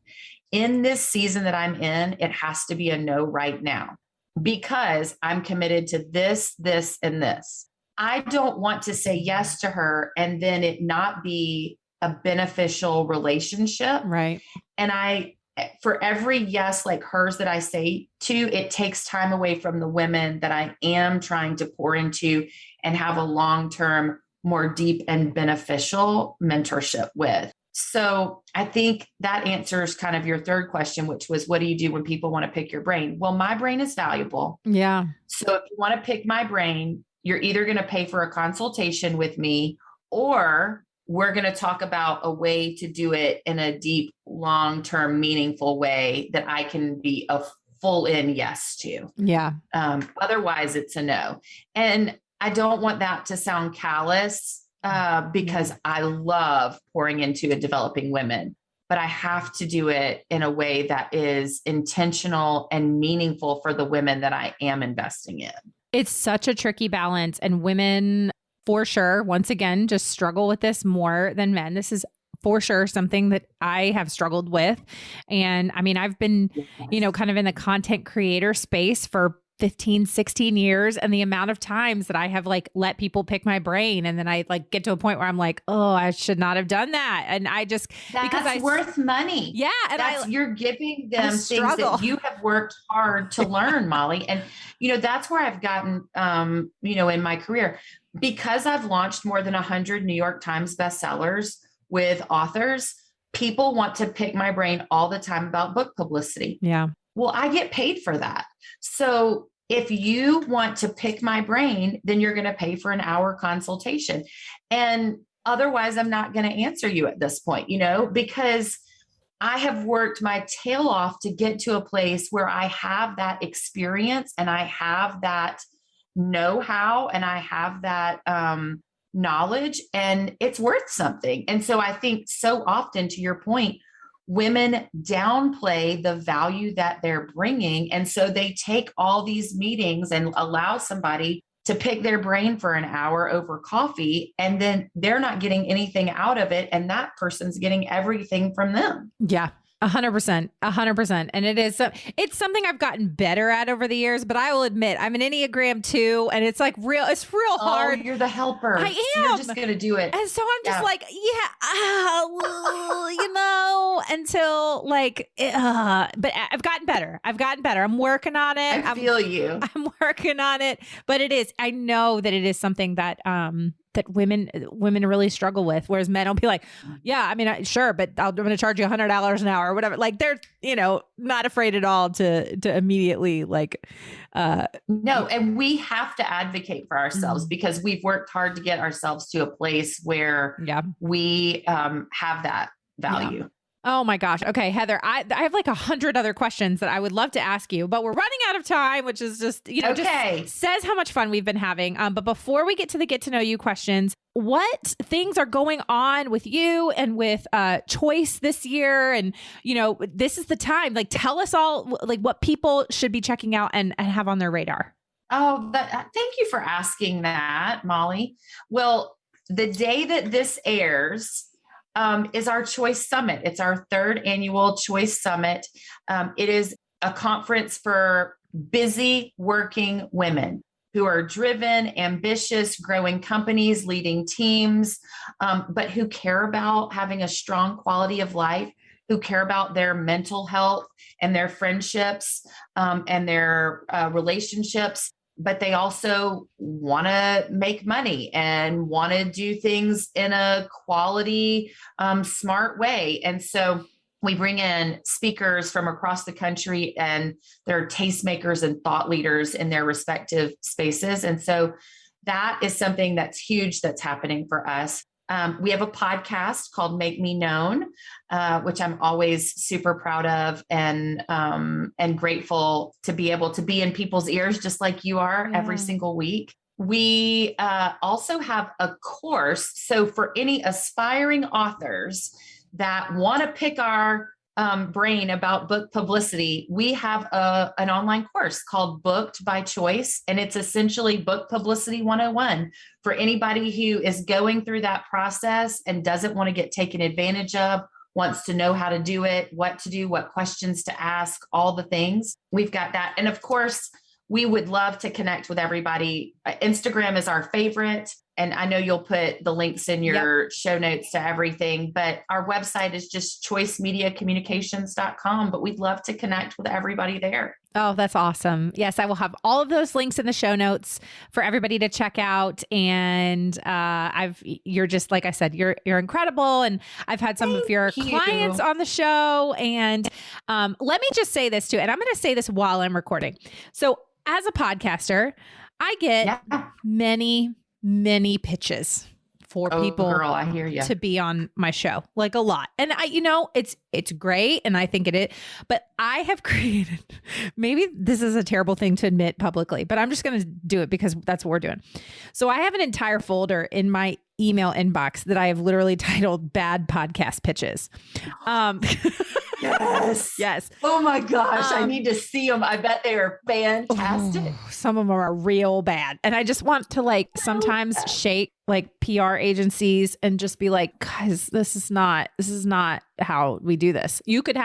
In this season that I'm in, it has to be a no right now because I'm committed to this, this, and this. I don't want to say yes to her and then it not be a beneficial relationship. Right. And for every yes like hers that I say to, it takes time away from the women that I am trying to pour into and have a long-term, more deep and beneficial mentorship with. So I think that answers kind of your third question, which was, what do you do when people want to pick your brain? Well, my brain is valuable. Yeah. So if you want to pick my brain, you're either going to pay for a consultation with me, or we're going to talk about a way to do it in a deep, long-term, meaningful way that I can be a full in yes to. Yeah. Otherwise it's a no. And I don't want that to sound callous because I love pouring into and developing women, but I have to do it in a way that is intentional and meaningful for the women that I am investing in. It's such a tricky balance, and women for sure, once again, just struggle with this more than men. This is for sure something that I have struggled with. And I mean, I've been, kind of in the content creator space for 15, 16 years. And the amount of times that I have like let people pick my brain. And then I like get to a point where I'm like, oh, I should not have done that. And I just, that's worth money. Yeah. And you're giving them things that you have worked hard to learn, Molly. And, that's where I've gotten, in my career, because I've launched more than 100 New York Times bestsellers with authors. People want to pick my brain all the time about book publicity. Yeah. Well, I get paid for that. So if you want to pick my brain, then you're going to pay for an hour consultation. And otherwise, I'm not going to answer you at this point, because I have worked my tail off to get to a place where I have that experience and I have that know-how and I have that knowledge, and it's worth something. And so I think so often, to your point, women downplay the value that they're bringing. And so they take all these meetings and allow somebody to pick their brain for an hour over coffee, and then they're not getting anything out of it. And that person's getting everything from them. Yeah. 100%, 100%. And it's something I've gotten better at over the years, but I will admit I'm an Enneagram 2, and it's real hard. Oh, you're the helper. I am. You're just going to do it. And so I'm just until but I've gotten better. I'm working on it. I feel you. I'm working on it, but I know that it is something that, that women really struggle with. Whereas men will be like, yeah, I mean, sure, but I'm going to charge you $100 an hour or whatever. Like they're, not afraid at all to immediately no. And we have to advocate for ourselves because we've worked hard to get ourselves to a place where we have that value. Yeah. Oh my gosh. Okay, Heather, I have 100 other questions that I would love to ask you, but we're running out of time, which is just, just says how much fun we've been having. But before we get to the get to know you questions, what things are going on with you and with Choice this year? And, this is the time, tell us all what people should be checking out and have on their radar. Oh, thank you for asking that, Molly. Well, the day that this airs, is our Choice Summit. It's our 3rd annual Choice Summit. It is a conference for busy working women who are driven, ambitious, growing companies, leading teams, but who care about having a strong quality of life, who care about their mental health and their friendships and their relationships. But they also want to make money and want to do things in a quality, smart way. And so we bring in speakers from across the country, and they're tastemakers and thought leaders in their respective spaces. And so that is something that's huge that's happening for us. We have a podcast called Make Me Known, which I'm always super proud of and grateful to be able to be in people's ears, just like you are every single week. We also have a course. So for any aspiring authors that want to pick our brain about book publicity, we have an online course called Booked by Choice. And it's essentially book publicity 101 for anybody who is going through that process and doesn't want to get taken advantage of, wants to know how to do it, what to do, what questions to ask, all the things. We've got that. And of course, we would love to connect with everybody. Instagram is our favorite. And I know you'll put the links in your show notes to everything, but our website is just choicemediacommunications.com, but we'd love to connect with everybody there. Oh, that's awesome. Yes, I will have all of those links in the show notes for everybody to check out. And you're just, like I said, you're incredible. And I've had some of your clients on the show. And let me just say this too, and I'm going to say this while I'm recording. So as a podcaster, I get many pitches for people I hear you. to be on my show, like a lot. And it's great. And I think it is, but I have created, maybe this is a terrible thing to admit publicly, but I'm just going to do it because that's what we're doing. So I have an entire folder in my email inbox that I have literally titled Bad Podcast Pitches. Yes. Yes. Oh my gosh. I need to see them. I bet they are fantastic. Some of them are real bad. And I just want to like sometimes shake like PR agencies and just be like, guys, this is not how we do this. You could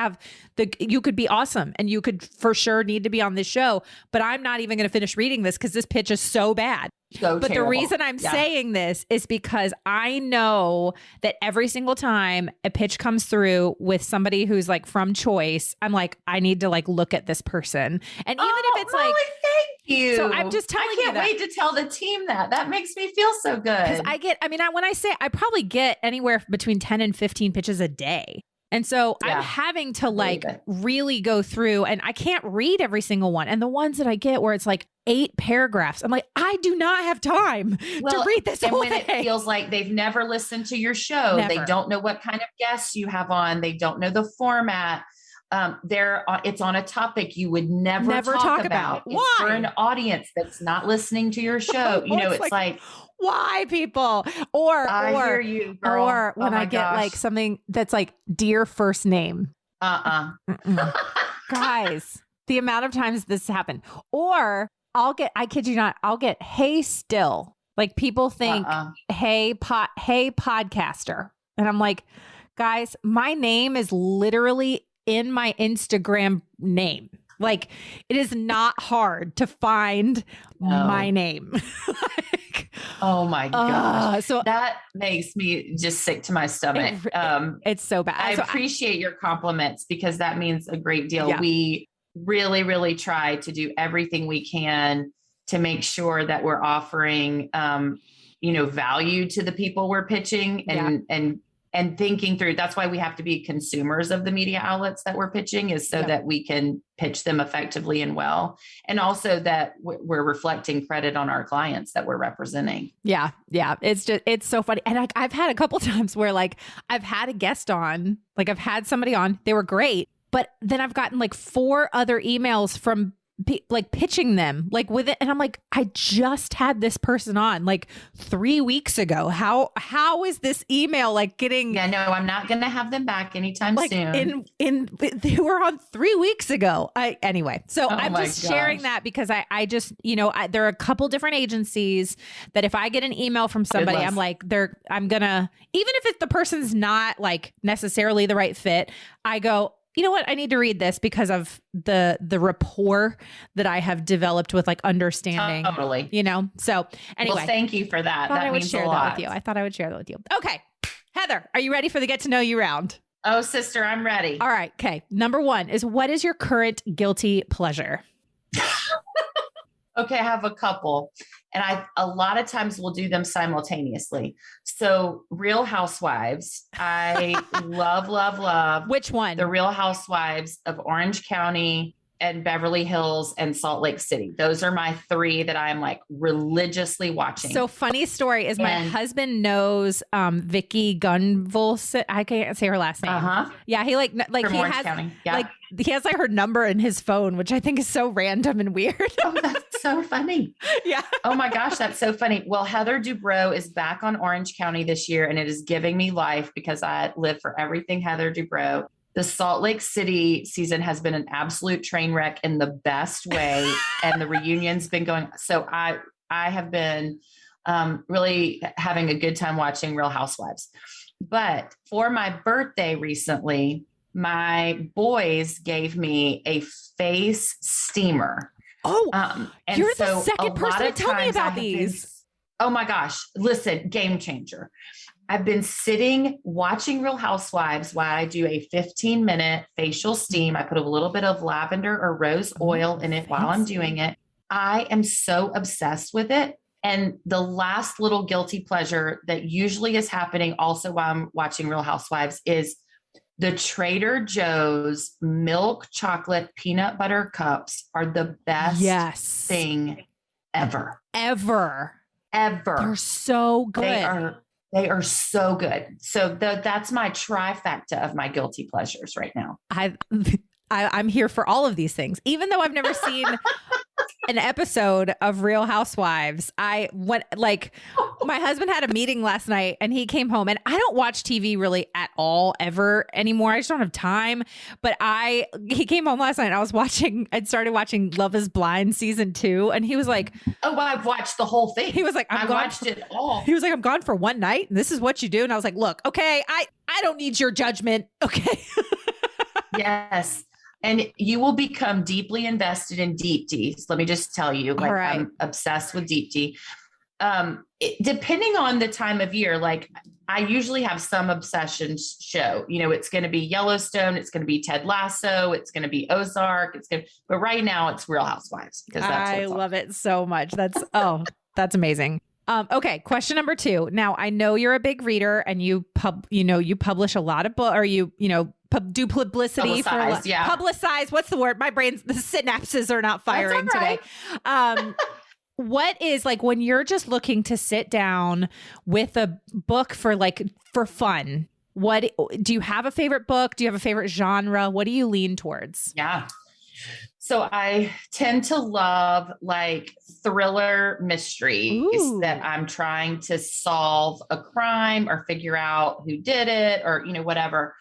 be awesome and you could for sure need to be on this show, but I'm not even going to finish reading this because this pitch is so bad. But terrible. The reason I'm saying this is because I know that every single time a pitch comes through with somebody who's like from choice, I'm like, I need to like look at this person. And even if it's Molly, like, thank you. So I'm just telling you I can't wait to tell the team that. That makes me feel so good. Because when I say I probably get anywhere between 10 and 15 pitches a day. And so I'm having to like really go through, and I can't read every single one. And the ones that I get where it's like 8 paragraphs, I'm like, I do not have time to read this whole thing. And when it feels like they've never listened to your show, they don't know what kind of guests you have on, they don't know the format. It's on a topic you would never talk about. Why? It's for an audience that's not listening to your show. You know, it's like why people? Or I hear you, girl. Or when I get like something that's like dear first name. Guys, the amount of times this happened. Or I kid you not, I'll get hey still. Like people think hey podcaster. And I'm like, guys, my name is literally in my Instagram name. Like it is not hard to find my name. Oh my gosh. So that makes me just sick to my stomach. It's so bad. I appreciate your compliments because that means a great deal. Yeah. We really, really try to do everything we can to make sure that we're offering, value to the people we're pitching and thinking through. That's why we have to be consumers of the media outlets that we're pitching, is so that we can pitch them effectively and well. And also that we're reflecting credit on our clients that we're representing. Yeah. Yeah. It's so funny. And I've had a couple times where like I've had a guest on, like I've had somebody on, they were great, but then I've gotten like 4 other emails from like pitching them like with it. And I'm like, I just had this person on like 3 weeks ago. How is this email like getting? Yeah, no, I'm not going to have them back anytime soon. They were on 3 weeks ago. Anyway, so I'm just sharing that because I just, there are a couple different agencies that if I get an email from somebody, I'm like, I'm gonna, even if the person's not like necessarily the right fit, I go, you know what? I need to read this because of the rapport that I have developed with like understanding. Totally. So anyway. Well, thank you for that. That means a lot. I thought I would share that with you. Okay. Heather, are you ready for the get to know you round? Oh, sister, I'm ready. All right. Okay. Number 1 is, what is your current guilty pleasure? Okay. I have a couple, and a lot of times we'll do them simultaneously. So Real Housewives, I love. Which one? The Real Housewives of Orange County and Beverly Hills and Salt Lake City. Those are my 3 that I'm like religiously watching. So funny story is my husband knows Vicky Gunvalson. I can't say her last name. Yeah, he like from he Orange has County. Yeah. He has like her number in his phone, which I think is so random and weird. Oh, that's so funny. Yeah. Oh my gosh, that's so funny. Well, Heather Dubrow is back on Orange County this year, and it is giving me life because I live for everything Heather Dubrow. The Salt Lake City season has been an absolute train wreck in the best way. And the reunion's been going. So I have been really having a good time watching Real Housewives. But for my birthday recently, my boys gave me a face steamer. Oh, and you're the second person to tell me about these. Oh my gosh. Listen, game changer. I've been sitting watching Real Housewives while I do a 15-minute facial steam. I put a little bit of lavender or rose oil in it while I'm doing it. I am so obsessed with it. And the last little guilty pleasure that usually is happening also while I'm watching Real Housewives is the Trader Joe's milk chocolate peanut butter cups are the best thing ever. Ever. They're so good. They are so good. So that's my trifecta of my guilty pleasures right now. I'm here for all of these things, even though I've never seen an episode of Real Housewives. I went like My husband had a meeting last night and he came home, and I don't watch TV really at all ever anymore. I just don't have time. But he came home last night and I'd started watching Love is Blind season 2. And he was like, oh, I've watched the whole thing. He was like, I watched it all. He was like, I'm gone for one night and this is what you do. And I was like, look, okay, I don't need your judgment. Okay. Yes. And you will become deeply invested in deep teas. Let me just tell you, like, right. I'm obsessed with deep tea. Depending on the time of year, like I usually have some obsession show, it's going to be Yellowstone. It's going to be Ted Lasso. It's going to be Ozark. But right now it's Real Housewives because I love it so much. That's amazing. Okay. Question number 2. Now I know you're a big reader and you publish a lot of books, or do publicity publicize. What's the word? My brain's, the synapses are not firing today. What is, like, when you're just looking to sit down with a book for fun, what do you have a favorite book? Do you have a favorite genre? What do you lean towards? Yeah. So I tend to love like thriller mysteries that I'm trying to solve a crime or figure out who did it or, whatever.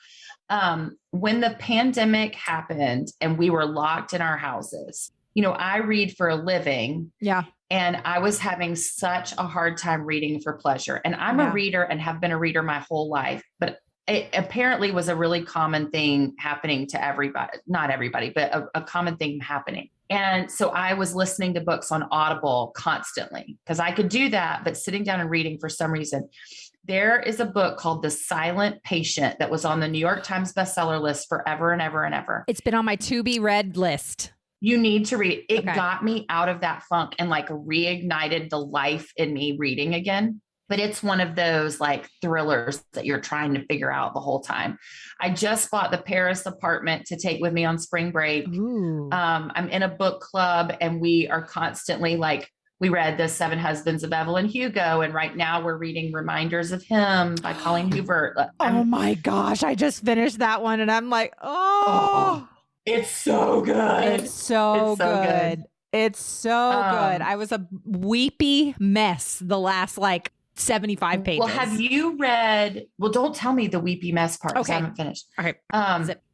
When the pandemic happened and we were locked in our houses, I read for a living. Yeah. And I was having such a hard time reading for pleasure. And I'm a reader and have been a reader my whole life, but it apparently was a really common thing happening to everybody, not everybody, but a common thing happening. And so I was listening to books on Audible constantly because I could do that, but sitting down and reading for some reason. There is a book called The Silent Patient that was on the New York Times bestseller list forever and ever and ever. It's been on my to be read list. You need to read it. It got me out of that funk and like reignited the life in me reading again. But it's one of those like thrillers that you're trying to figure out the whole time. I just bought the Paris apartment to take with me on spring break. I'm in a book club and we are constantly we read The 7 Husbands of Evelyn Hugo. And right now we're reading Reminders of Him by Colleen Hoover. Oh my gosh. I just finished that one and I'm like, it's so good. It's so good. It's so good. I was a weepy mess the last 75 pages. Well, have you read, don't tell me the weepy mess part because I haven't finished. All right.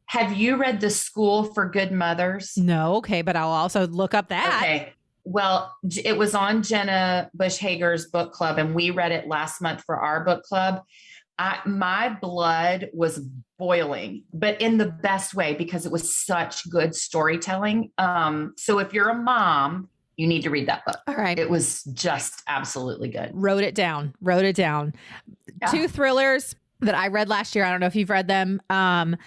Have you read The School for Good Mothers? No. Okay. But I'll also look up that. Okay. Well, it was on Jenna Bush Hager's book club and we read it last month for our book club. My blood was boiling, but in the best way because it was such good storytelling. So if you're a mom, you need to read that book. All right. It was just absolutely good. Wrote it down. Yeah. 2 thrillers that I read last year. I don't know if you've read them. The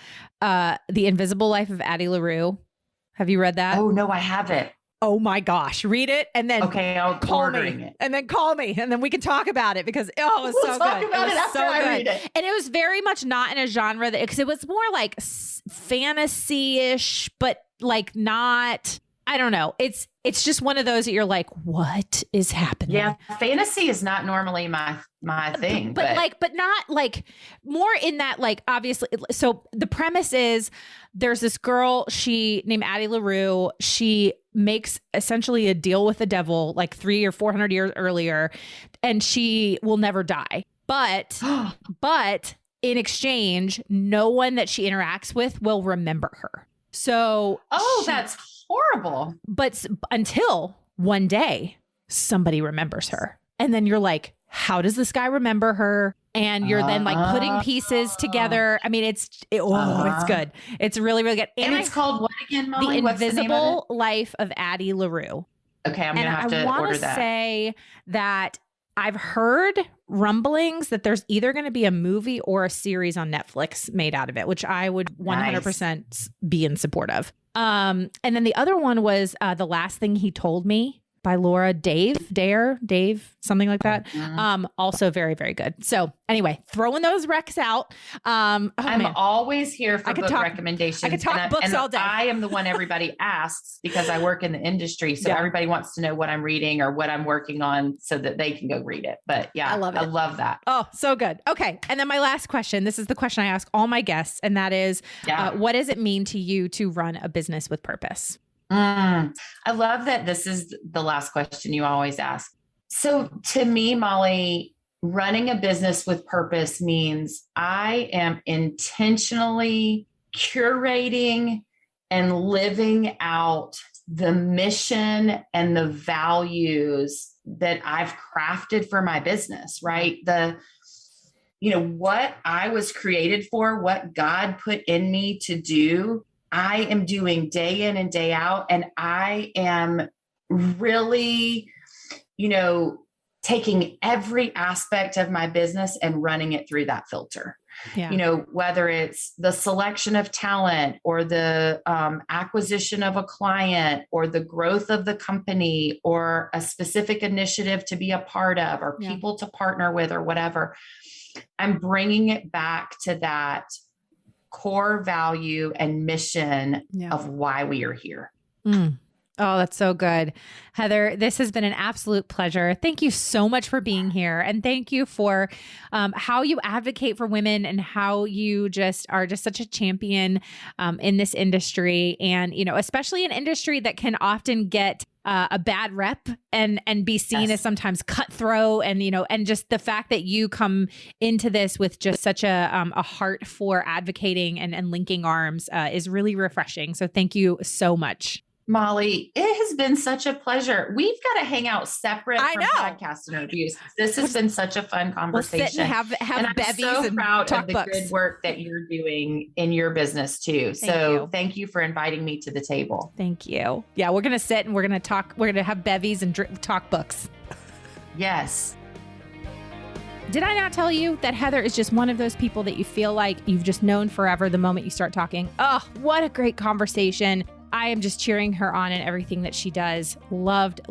Invisible Life of Addie Larue. Have you read that? Oh, no, I haven't. Oh my gosh. Read it and then I'll call me. It. And then call me and then we can talk about it because it was so good. It was so good. Read it. And it was very much not in a genre because it was more like fantasy-ish, but not, I don't know. It's just one of those that you're like, what is happening? Yeah. Fantasy is not normally my thing, but not more in that, obviously. So the premise is there's this girl, she named Addie Larue. She makes essentially a deal with the devil 300 or 400 years earlier, and she will never die. But in exchange, no one that she interacts with will remember her. So, that's horrible. But until one day somebody remembers her. And then you're like, how does this guy remember her? And you're then putting pieces together. I mean, it's good. It's really, really good. And it's called what again, Molly? The Invisible Life of Addie Larue. Okay, I'm going to have to order that. I want to say that I've heard rumblings that there's either going to be a movie or a series on Netflix made out of it, which I would 100% be in support of. And then the other one was The Last Thing He Told Me by Laura Dave, something like that. Also very, very good. So anyway, throwing those recs out. I'm always here for book recommendations. I could talk books all day. I am the one everybody asks because I work in the industry. So everybody wants to know what I'm reading or what I'm working on so that they can go read it. But yeah, I love it. I love that. Oh, so good. Okay. And then my last question, this is the question I ask all my guests. And that is, what does it mean to you to run a business with purpose? I love that this is the last question you always ask. So to me, Molly, running a business with purpose means I am intentionally curating and living out the mission and the values that I've crafted for my business, right? What I was created for, what God put in me to do, I am doing day in and day out. And I am really, taking every aspect of my business and running it through that filter. Yeah. Whether it's the selection of talent or the acquisition of a client or the growth of the company or a specific initiative to be a part of or people to partner with or whatever, I'm bringing it back to that core value and mission of why we are here. Oh, that's so good. Heather, this has been an absolute pleasure. Thank you so much for being here. And thank you for how you advocate for women and how you are such a champion in this industry. And, especially an industry that can often get a bad rep and be seen as sometimes cutthroat and just the fact that you come into this with just such a heart for advocating and linking arms is really refreshing. So thank you so much. Molly, it has been such a pleasure. We've got to hang out separate from podcast interviews. This has been such a fun conversation. We'll sit and have bevies I'm so and proud talk of the books. good work that you're doing in your business too. Thank you for inviting me to the table. Thank you. Yeah, we're going to sit and we're going to talk. We're going to have bevies and talk books. Yes. Did I not tell you that Heather is just one of those people that you feel like you've just known forever the moment you start talking? Oh, what a great conversation. I am just cheering her on in everything that she does. Loved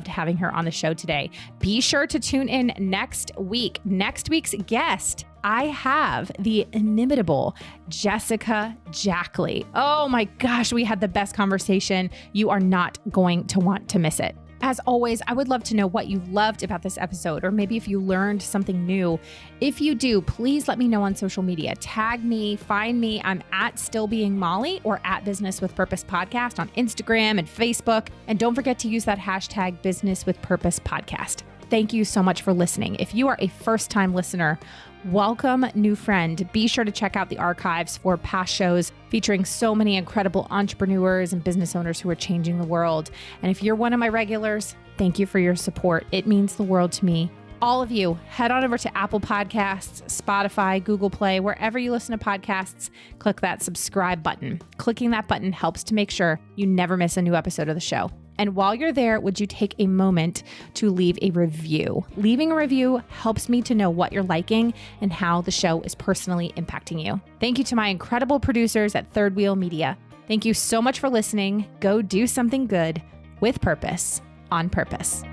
having her on the show today. Be sure to tune in next week. Next week's guest, I have the inimitable Jessica Jackley. Oh my gosh, we had the best conversation. You are not going to want to miss it. As always, I would love to know what you loved about this episode, or maybe if you learned something new. If you do, please let me know on social media. Tag me, find me. I'm at Still Being Molly or at Business with Purpose Podcast on Instagram and Facebook. And don't forget to use that hashtag Business with Purpose Podcast. Thank you so much for listening. If you are a first-time listener, welcome, new friend. Be sure to check out the archives for past shows featuring so many incredible entrepreneurs and business owners who are changing the world. And if you're one of my regulars, thank you for your support. It means the world to me. All of you, head on over to Apple Podcasts, Spotify, Google Play, wherever you listen to podcasts, click that subscribe button. Clicking that button helps to make sure you never miss a new episode of the show. And while you're there, would you take a moment to leave a review? Leaving a review helps me to know what you're liking and how the show is personally impacting you. Thank you to my incredible producers at Third Wheel Media. Thank you so much for listening. Go do something good with purpose, on purpose.